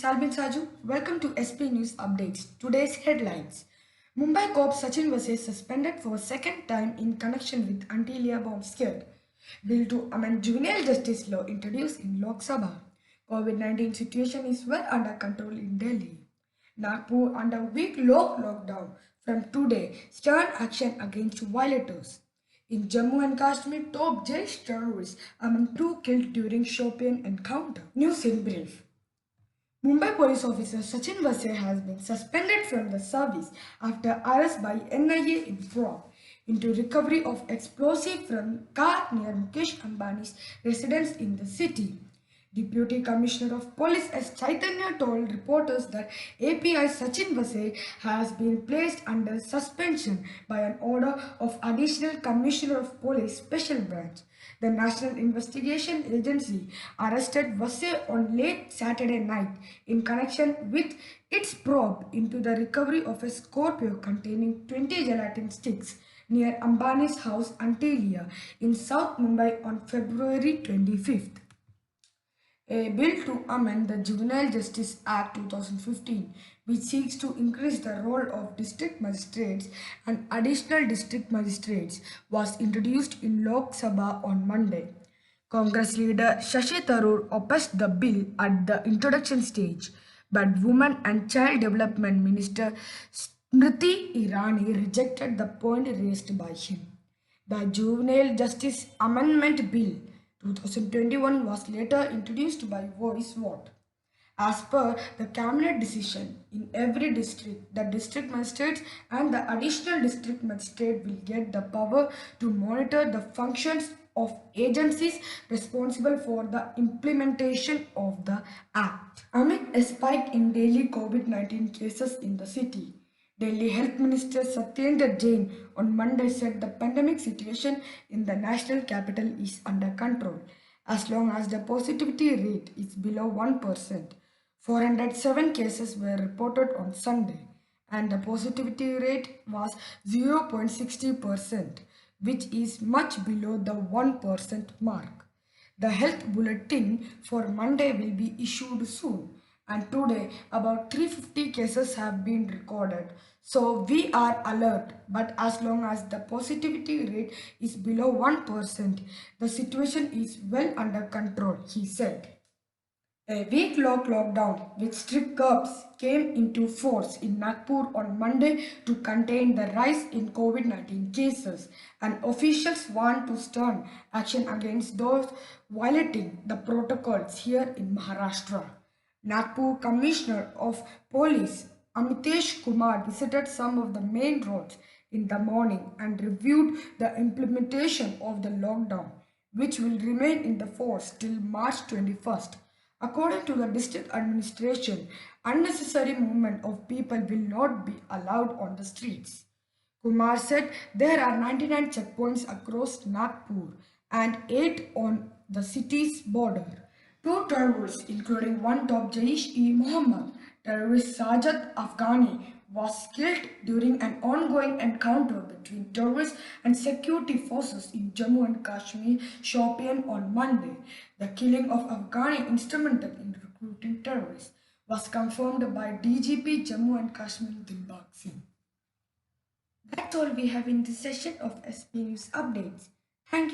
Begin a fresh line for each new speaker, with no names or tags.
Salbin Saju. Welcome to SP News Updates. Today's headlines. Mumbai cop Sachin was suspended for a second time in connection with Antilia bomb scare. Bill to amend juvenile justice law introduced in Lok Sabha. COVID-19 situation is well under control in Delhi. Nagpur under week-long lockdown. From today, stern action against violators. In Jammu and Kashmir, top Jaish terrorists among two killed during Shopian encounter. News in brief. Mumbai police officer Sachin Vase has been suspended from the service after arrest by NIA in fraud into recovery of explosive from car near Mukesh Ambani's residence in the city. Deputy Commissioner of Police S. Chaitanya told reporters that API Sachin Vase has been placed under suspension by an order of Additional Commissioner of Police Special Branch. The National Investigation Agency arrested Vase on late Saturday night in connection with its probe into the recovery of a Scorpio containing 20 gelatin sticks near Ambani's house Antilia in South Mumbai on February 25th. A bill to amend the Juvenile Justice Act 2015, which seeks to increase the role of district magistrates and additional district magistrates, was introduced in Lok Sabha on Monday. Congress leader Shashi Tharoor opposed the bill at the introduction stage, but Women and Child Development Minister Smriti Irani rejected the point raised by him. The Juvenile Justice Amendment Bill 2021 was later introduced by voice vote. As per the cabinet decision, in every district, the district magistrate and the additional district magistrate will get the power to monitor the functions of agencies responsible for the implementation of the Act. Amid a spike in daily COVID-19 cases in the city, Delhi Health Minister Satyendra Jain on Monday said the pandemic situation in the national capital is under control as long as the positivity rate is below 1%. 407 cases were reported on Sunday and the positivity rate was 0.60%, which is much below the 1% mark. The health bulletin for Monday will be issued soon, and today about 350 cases have been recorded. So we are alert, but as long as the positivity rate is below 1%, the situation is well under control, he said. A week-long lockdown with strict curbs came into force in Nagpur on Monday to contain the rise in COVID-19 cases, and officials want to stern action against those violating the protocols here in Maharashtra. Nagpur Commissioner of Police Amitesh Kumar visited some of the main roads in the morning and reviewed the implementation of the lockdown, which will remain in the force till March 21st. According to the district administration, unnecessary movement of people will not be allowed on the streets. Kumar said there are 99 checkpoints across Nagpur and 8 on the city's border. Two terrorists, including one top Jaish-e-Mohammed terrorist Sajad Afghani, was killed during an ongoing encounter between terrorists and security forces in Jammu and Kashmir Shopian on Monday. The killing of Afghani, instrumental in recruiting terrorists, was confirmed by DGP Jammu and Kashmir Dilbag Singh. That's all we have in this session of SP News Updates. Thank you.